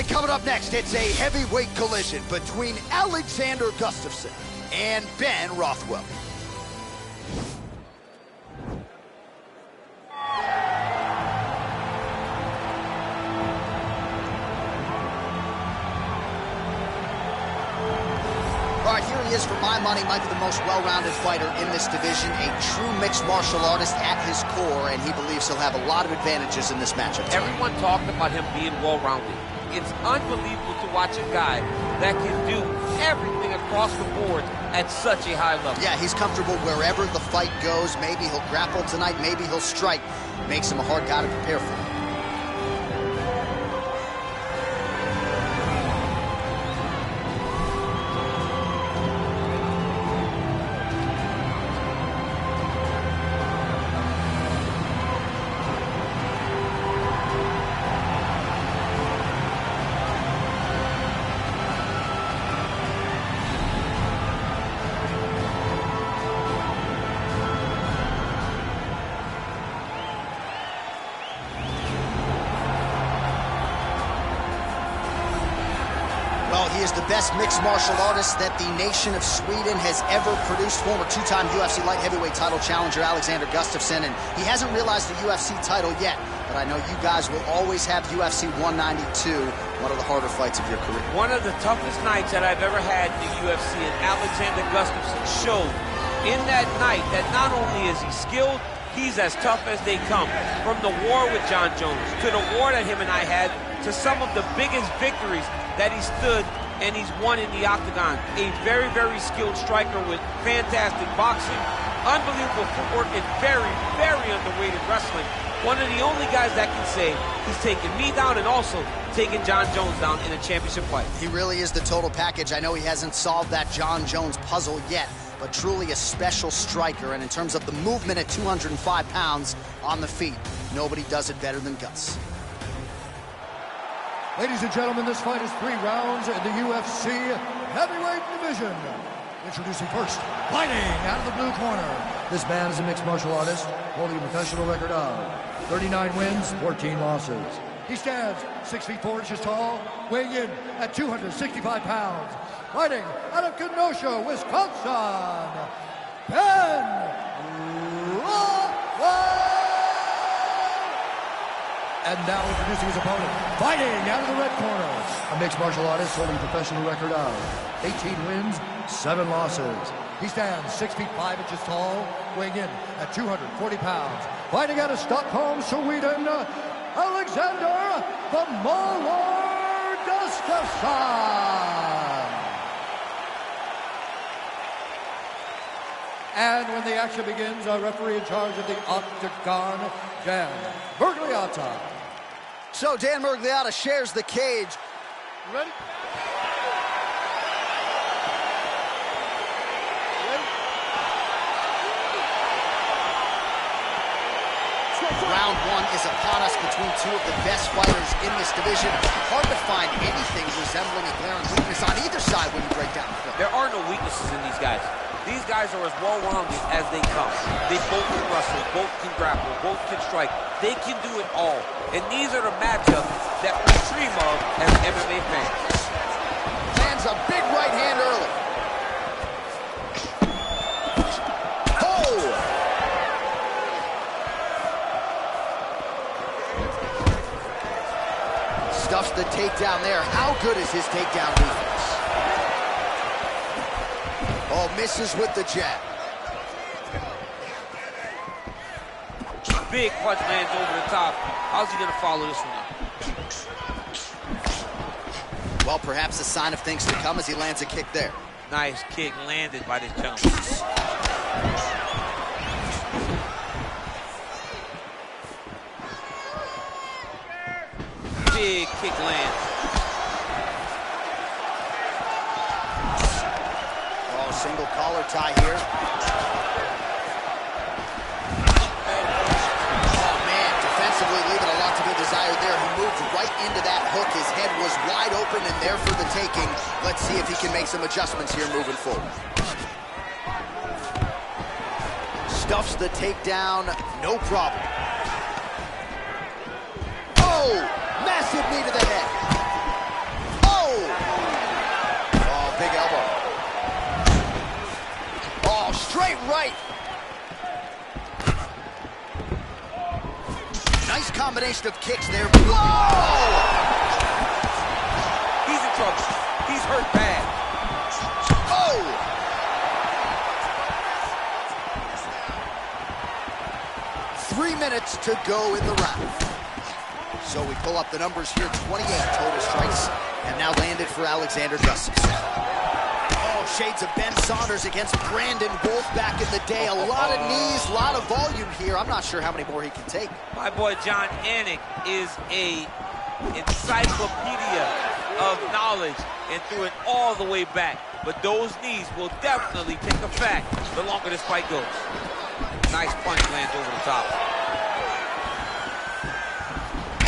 right, coming up next, it's a heavyweight collision between Alexander Gustafsson and Ben Rothwell. All right, here he is. For my money, might be the most well-rounded fighter in this division, a true mixed martial artist at his core, and he believes he'll have a lot of advantages in this matchup. Everyone talked about him being well-rounded. It's unbelievable to watch a guy that can do everything across the board at such a high level. Yeah, he's comfortable wherever the fight goes. Maybe he'll grapple tonight, maybe he'll strike. Makes him a hard guy to prepare for. Well, he is the best mixed martial artist that the nation of Sweden has ever produced. Former two-time UFC light heavyweight title challenger Alexander Gustafsson, and he hasn't realized the UFC title yet, but I know you guys will always have UFC 192, one of the harder fights of your career. One of the toughest nights that I've ever had in the UFC, and Alexander Gustafsson showed in that night that not only is he skilled, he's as tough as they come. From the war with John Jones, to the war that him and I had, to some of the biggest victories that he stood and he's won in the octagon. A very, very skilled striker with fantastic boxing, unbelievable footwork, and very, very underrated wrestling. One of the only guys that can say he's taken me down and also taken John Jones down in a championship fight. He really is the total package. I know he hasn't solved that John Jones puzzle yet, but truly a special striker. And in terms of the movement at 205 pounds on the feet, nobody does it better than Gus. Ladies and gentlemen, this fight is 3 rounds in the UFC heavyweight division. Introducing first, fighting out of the blue corner. This man is a mixed martial artist, holding a professional record of 39 wins, 14 losses. He stands 6 feet 4 inches tall, weighing in at 265 pounds. Fighting out of Kenosha, Wisconsin, Ben Rothwell. And now introducing his opponent, fighting out of the red corner, a mixed martial artist holding a professional record of 18 wins, 7 losses. He stands 6 feet 5 inches tall, weighing in at 240 pounds. Fighting out of Stockholm, Sweden, Alexander the Mauler Gustafsson. And when the action begins, our referee in charge of the octagon, Dan Bergliotta. So Dan Bergliotta shares the cage. Ready? Round 1 is upon us between 2 of the best fighters in this division. Hard to find anything resembling a glaring weakness on either side when you break down the film. There are no weaknesses in these guys. These guys are as well-rounded as they come. They both can wrestle, both can grapple, both can strike. They can do it all. And these are the matchups that we dream of as MMA fans. Lands a big right hand early. Oh! Stuffs the takedown there. How good is his takedown defense? Oh, misses with the jab. Big punch lands over the top. How's he going to follow this one up? Well, perhaps a sign of things to come as he lands a kick there. Nice kick landed by this gentleman. Big kick lands. Oh, single collar tie here. Oh, man, defensively leaving a lot to be desired there. He moved right into that hook. His head was wide open and there for the taking. Let's see if he can make some adjustments here moving forward. Stuffs the takedown, no problem. Oh! Massive knee to the head. right. Nice combination of kicks there. Whoa! He's in trouble. He's hurt bad. Oh! 3 minutes to go in the round. So we pull up the numbers here. 28 total strikes have now landed for Alexander Gustafsson. Oh, shades of Ben Saunders against Brandon Wolf back in the day. A lot of knees, a lot of volume here. I'm not sure how many more he can take. My boy John Anik is a encyclopedia of knowledge and threw it all the way back. But those knees will definitely take effect the longer this fight goes. Nice punch lands over the top.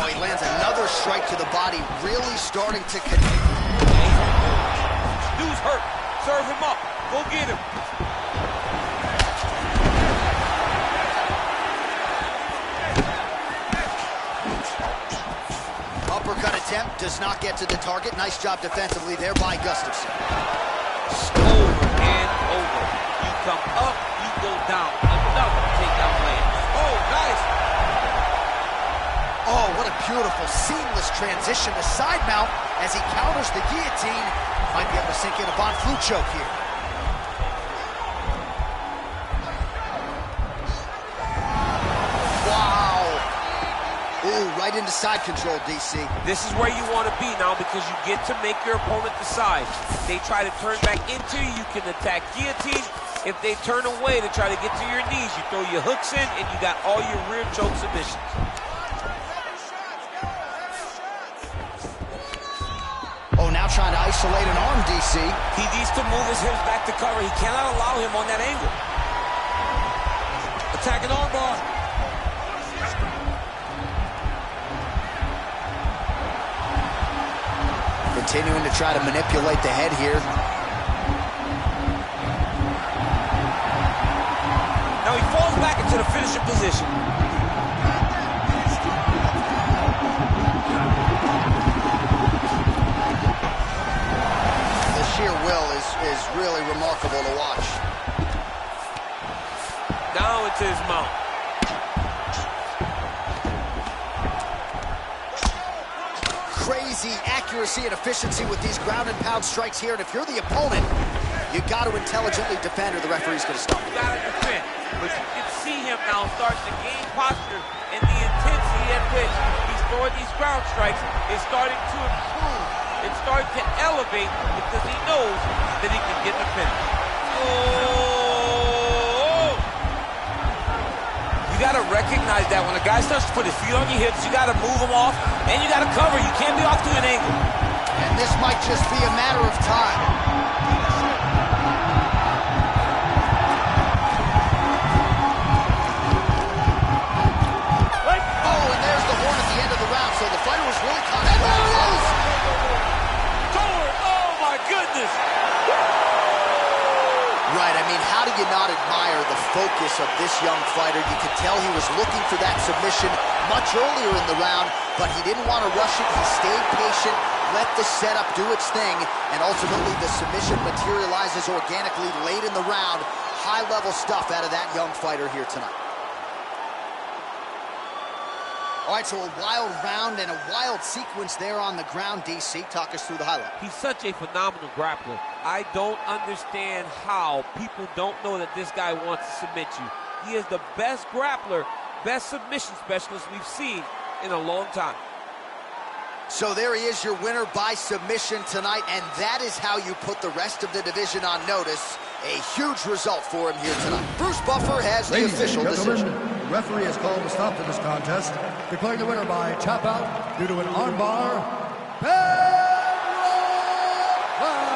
Oh, he lands another strike to the body, really starting to connect. Dude's hurt. Serve him up. Go get him. Uppercut attempt does not get to the target. Nice job defensively there by Gustafsson. Over and over. You come up, you go down. Another takedown land. Oh, nice. Oh, what a beautiful, seamless transition to side mount as he counters the guillotine. Might be able to sink in a Von Flue choke here. Wow. Ooh, right into side control, DC. This is where you want to be now because you get to make your opponent decide. If they try to turn back into you, you can attack guillotine. If they turn away to try to get to your knees, you throw your hooks in and you got all your rear choke submissions. Oh, now trying to isolate an arm, DC. He needs to move his hips back to cover. He cannot allow him on that angle. Attack an arm bar. Continuing to try to manipulate the head here. Now he falls back into the finishing position. The sheer will is really remarkable to watch. Now into his mount. Crazy accuracy and efficiency with these ground and pound strikes here. And if you're the opponent, you got to intelligently defend or the referee's going to stop. You got to defend. But you can see him now starts to gain posture, and the intensity at which he's throwing these ground strikes is starting to improve. It's starting to elevate because he knows that he can get the finish. Oh! You got to recognize that when a guy starts to put his feet on your hips, you got to move him off, and you got to cover. You can't be off to an angle. And this might just be a matter of time. So the fighter was really caught at that close. Forward. Oh, my goodness. Right, I mean, how do you not admire the focus of this young fighter? You could tell he was looking for that submission much earlier in the round, but he didn't want to rush it. He stayed patient, let the setup do its thing, and ultimately the submission materializes organically late in the round. High-level stuff out of that young fighter here tonight. All right, so a wild round and a wild sequence there on the ground, DC. Talk us through the highlight. He's such a phenomenal grappler. I don't understand how people don't know that this guy wants to submit you. He is the best grappler, best submission specialist we've seen in a long time. So there he is, your winner by submission tonight, and that is how you put the rest of the division on notice. A huge result for him here tonight. Bruce Buffer has the official decision. The referee has called a stop to this contest, declaring the winner by tap out due to an armbar, Ben Rothwell.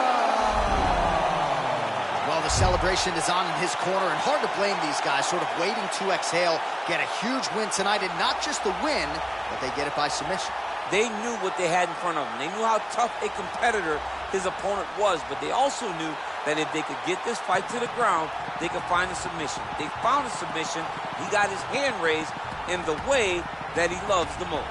Well, the celebration is on in his corner, and hard to blame these guys, sort of waiting to exhale, get a huge win tonight, and not just the win, but they get it by submission. They knew what they had in front of them. They knew how tough a competitor his opponent was, but they also knew that if they could get this fight to the ground, they could find a submission. They found a submission. He got his hand raised in the way that he loves the most.